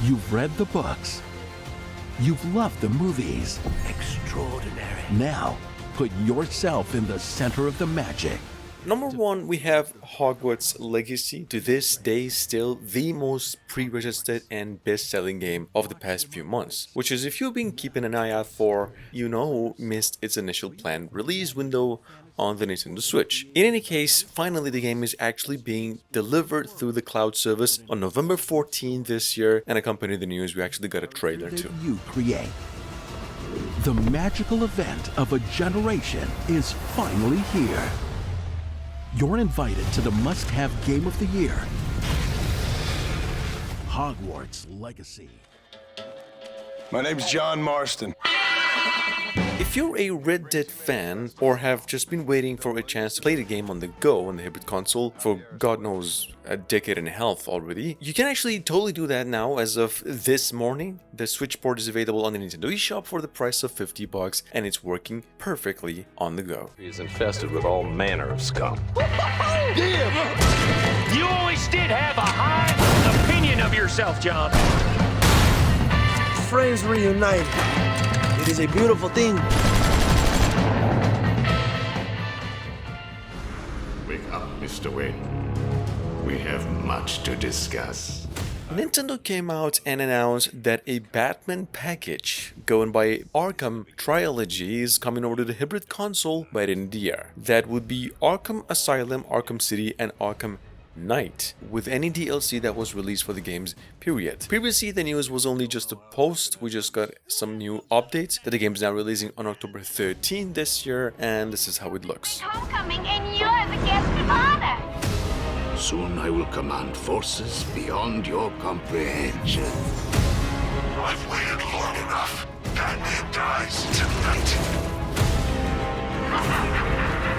You've read the books. You've loved the movies. Extraordinary. Now, put yourself in the center of the magic. Number 1, we have Hogwarts Legacy, to this day still the most pre-registered and best-selling game of the past few months, which is, if you've been keeping an eye out for, you know, missed its initial planned release window on the Nintendo Switch. In any case, finally the game is actually being delivered through the cloud service on November 14 this year, and accompanying the news we actually got a trailer too. You create. The magical event of a generation is finally here. You're invited to the must-have game of the year, Hogwarts Legacy. My name's John Marston. If you're a Red Dead fan, or have just been waiting for a chance to play the game on the go on the hybrid console for God knows a decade and a half already, you can actually totally do that now. As of this morning, the Switch port is available on the Nintendo eShop for the price of $50, and it's working perfectly on the go. He's infested with all manner of scum. You always did have a high opinion of yourself, John. Friends reunited. It is a beautiful thing. Wake up, Mr. Wayne. We have much to discuss. Nintendo came out and announced that a Batman package going by Arkham Trilogy is coming over to the hybrid console by the end of the year. That would be Arkham Asylum, Arkham City, and Arkham Knight, with any DLC that was released for the games, period. Previously, the news was only just a post. We just got some new updates that the game is now releasing on October 13 this year, and this is how it looks. Homecoming, and you're the guest of honor. Soon I will command forces beyond your comprehension. I've waited long enough. Batman dies tonight.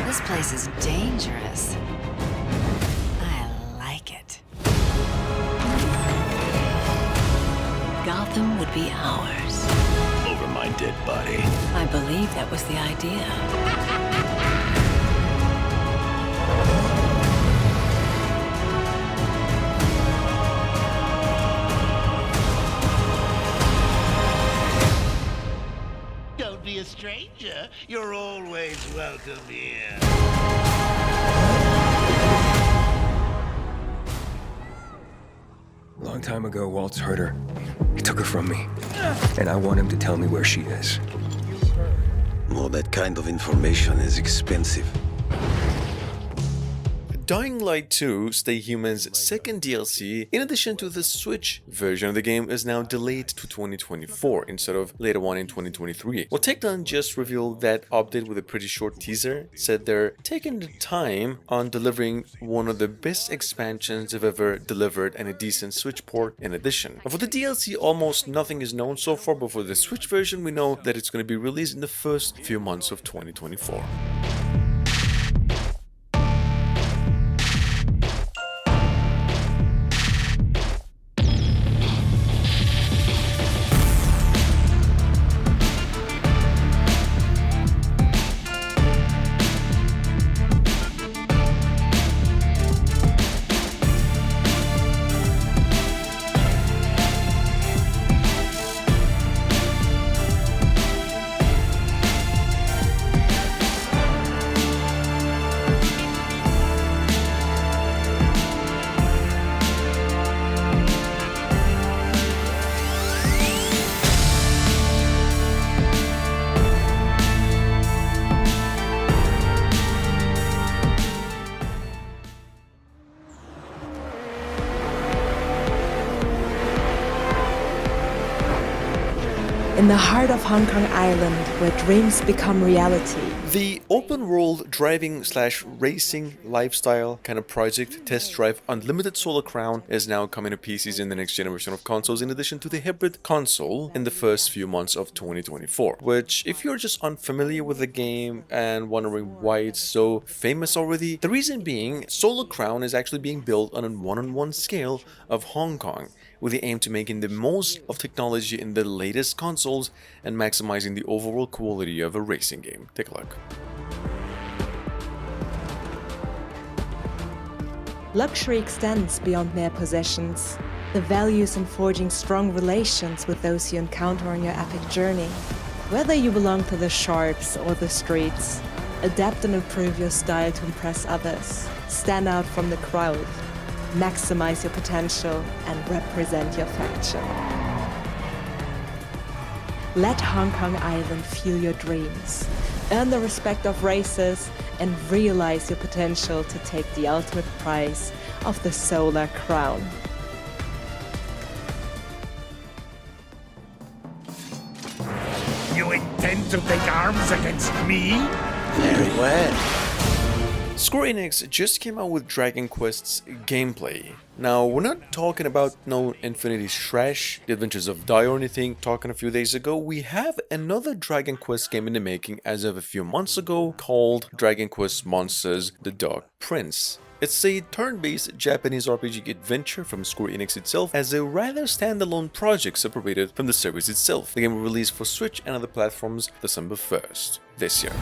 This place is dangerous. Gotham would be ours. Over my dead body. I believe that was the idea. Don't be a stranger. You're always welcome here. Long time ago, Walt's hurt her. He took her from me. And I want him to tell me where she is. Well, that kind of information is expensive. Dying Light 2, Stay Human's second DLC, in addition to the Switch version of the game, is now delayed to 2024 instead of later on in 2023. Well, Take-Two just revealed that update with a pretty short teaser, said they're taking the time on delivering one of the best expansions they've ever delivered and a decent Switch port in addition. And for the DLC, almost nothing is known so far, but for the Switch version, we know that it's going to be released in the first few months of 2024. In the heart of Hong Kong Island, where dreams become reality. The open world driving/racing lifestyle kind of project, Test Drive Unlimited Solar Crown, is now coming to PCs in the next generation of consoles, in addition to the hybrid console in the first few months of 2024. Which, if you're just unfamiliar with the game and wondering why it's so famous already, the reason being, Solar Crown is actually being built on a one-on-one scale of Hong Kong, with the aim to making the most of technology in the latest consoles and maximizing the overall quality of a racing game. Take a look. Luxury extends beyond mere possessions. The values in forging strong relations with those you encounter on your epic journey. Whether you belong to the sharps or the streets, adapt and improve your style to impress others. Stand out from the crowd. Maximize your potential and represent your faction. Let Hong Kong Island fuel your dreams. Earn the respect of races and realize your potential to take the ultimate prize of the Solar Crown. You intend to take arms against me? Very well. Square Enix just came out with Dragon Quest's gameplay. Now, we're not talking about no Infinity's Trash, The Adventures of Dai or anything, talking a few days ago. We have another Dragon Quest game in the making as of a few months ago called Dragon Quest Monsters: The Dark Prince. It's a turn-based Japanese RPG adventure from Square Enix itself as a rather standalone project separated from the series itself. The game will release for Switch and other platforms December 1st this year.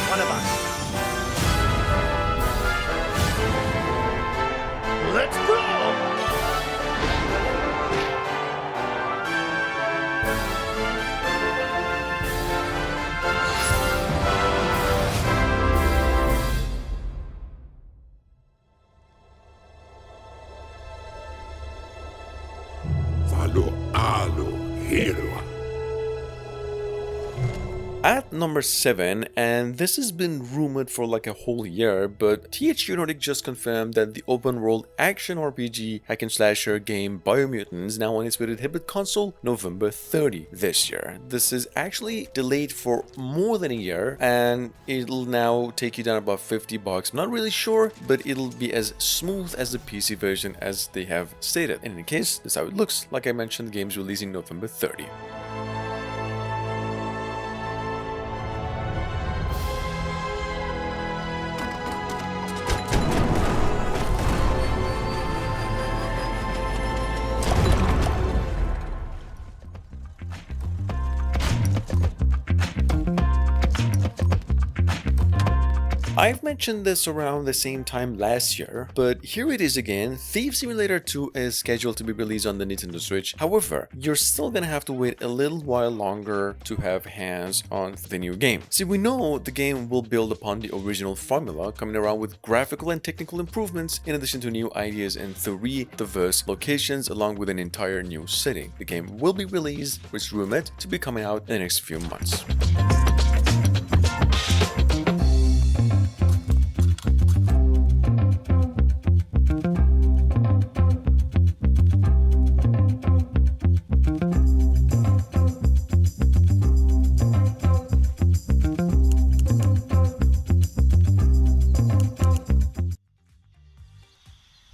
One of us. Let's go! At number 7, and this has been rumored for like a whole year, but THQ Nordic just confirmed that the open world action RPG hack and slasher game Biomutant is now on its way to the hybrid console November 30 this year. This is actually delayed for more than a year, and it'll now take you down about $50. I'm not really sure, but it'll be as smooth as the PC version as they have stated. In any case, this is how it looks. Like I mentioned, the game's releasing November 30. I've mentioned this around the same time last year, but here it is again. Thief Simulator 2 is scheduled to be released on the Nintendo Switch. However, you're still gonna have to wait a little while longer to have hands on the new game. See, we know the game will build upon the original formula, coming around with graphical and technical improvements in addition to new ideas in 3 diverse locations along with an entire new setting. The game will be released, which is rumored to be coming out in the next few months.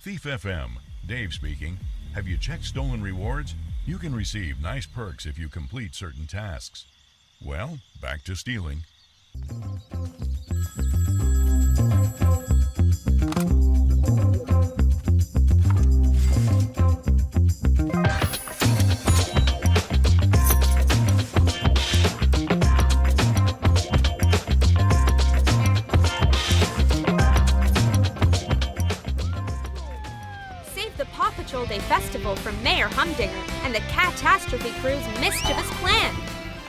Thief FM, Dave speaking. Have you checked stolen rewards? You can receive nice perks if you complete certain tasks. Well, back to stealing. Save the Paw Patrol Day Festival from Mayor Humdinger and the Catastrophe Crew's mischievous plan.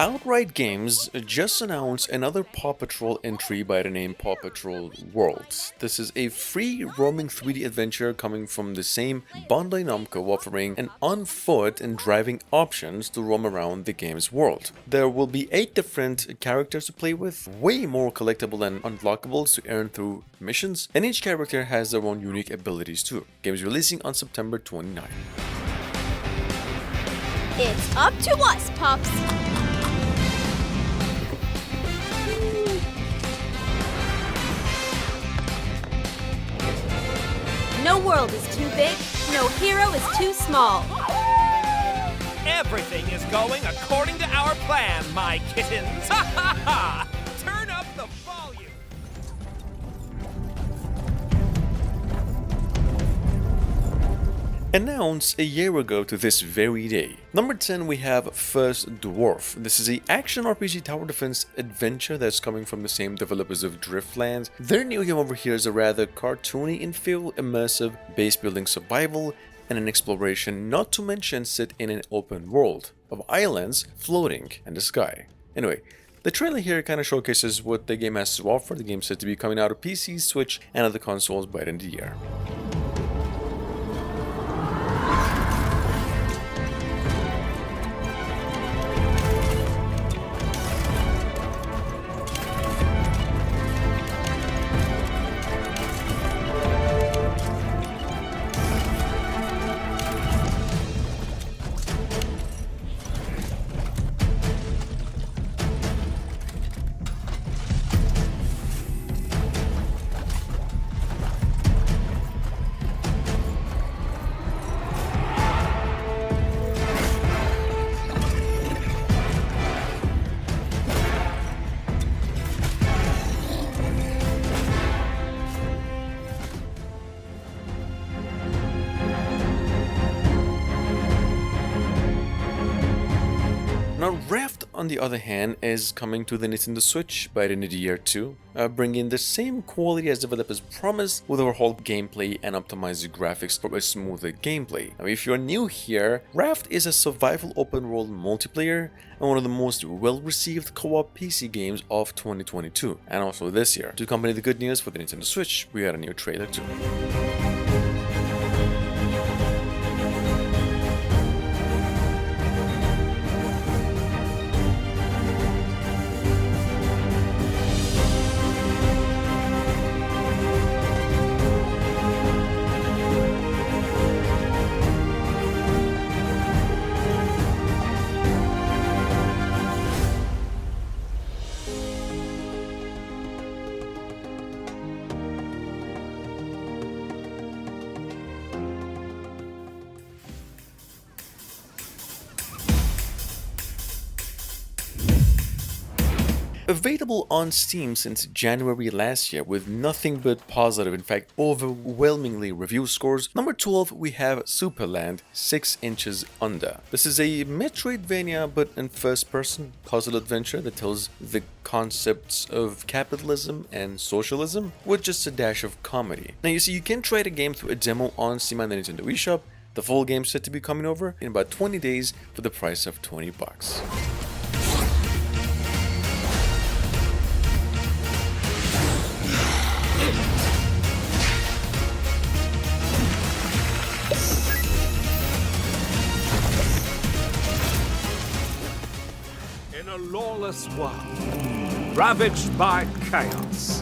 Outright Games just announced another Paw Patrol entry by the name Paw Patrol World. This is a free roaming 3D adventure coming from the same Bandai Namco, offering an on-foot and driving options to roam around the game's world. There will be 8 different characters to play with, way more collectible and unlockables to earn through missions, and each character has their own unique abilities too. Game is releasing on September 29. It's up to us, pups. No world is too big, no hero is too small. Everything is going according to our plan, my kittens. Ha ha ha! Turn up the volume. Announced a year ago to this very day. Number 10, we have First Dwarf. This is a action RPG tower defense adventure that's coming from the same developers of Driftland. Their new game over here is a rather cartoony in feel, immersive base building survival and an exploration, not to mention sit in an open world of islands floating in the sky. Anyway, the trailer here kind of showcases what the game has to offer. The game's said to be coming out of PC, Switch and other consoles by the end of the year. Now, Raft, on the other hand, is coming to the Nintendo Switch by the end of the year too, bringing the same quality as developers promised with overhauled gameplay and optimized graphics for a smoother gameplay. Now, if you're new here, Raft is a survival open-world multiplayer and one of the most well-received co-op PC games of 2022, and also this year. To accompany the good news for the Nintendo Switch, we got a new trailer too. Available on Steam since January last year with nothing but positive, in fact overwhelmingly review scores. Number 12, we have Superland 6 Inches Under. This is a Metroidvania but in first person puzzle adventure that tells the concepts of capitalism and socialism with just a dash of comedy. Now you see, you can try the game through a demo on Steam and the Nintendo eShop. The full game is set to be coming over in about 20 days for the price of $20. In a lawless world, ravaged by chaos,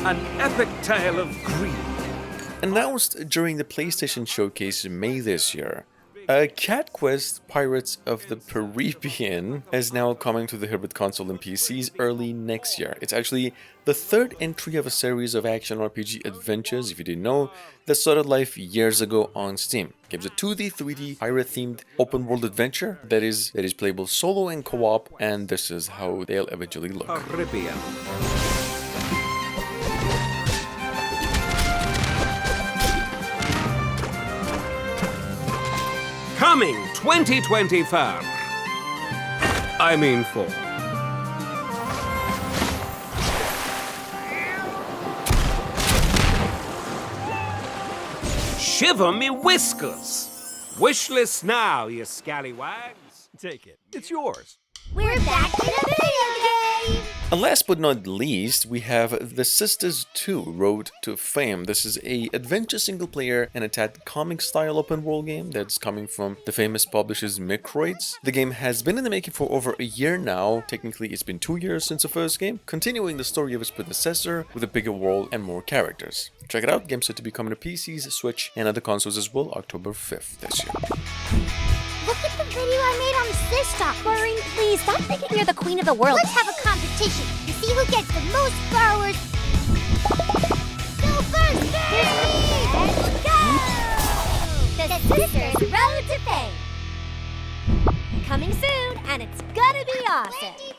an epic tale of greed. Announced during the PlayStation Showcase in May this year, Cat Quest Pirates of the Caribbean is now coming to the hybrid console and PCs early next year. It's actually the third entry of a series of action RPG adventures, if you didn't know, that started life years ago on Steam. It gives a 2D, 3D, pirate-themed open-world adventure that is playable solo and co-op, and this is how they'll eventually look. Caribbean. Coming 2024. I mean 4. Shiver me whiskers. Wishlist now, you scallywags. Take it. It's yours. We're back in a video game! And last but not least, we have The Sisters 2 Road to Fame. This is a adventure single-player and a tad comic-style open-world game that's coming from the famous publishers Microids. The game has been in the making for over a year now. Technically, it's been 2 years since the first game, continuing the story of its predecessor with a bigger world and more characters. Check it out, game's set to be coming to PCs, Switch, and other consoles as well, October 5th this year. Look at the video I made on this stop. Maureen, please, stop thinking you're the queen of the world. Let's have a competition to see who gets the most followers. Go first, baby! Let's go! The Sisters Road to Fame. Coming soon, and it's gonna be awesome.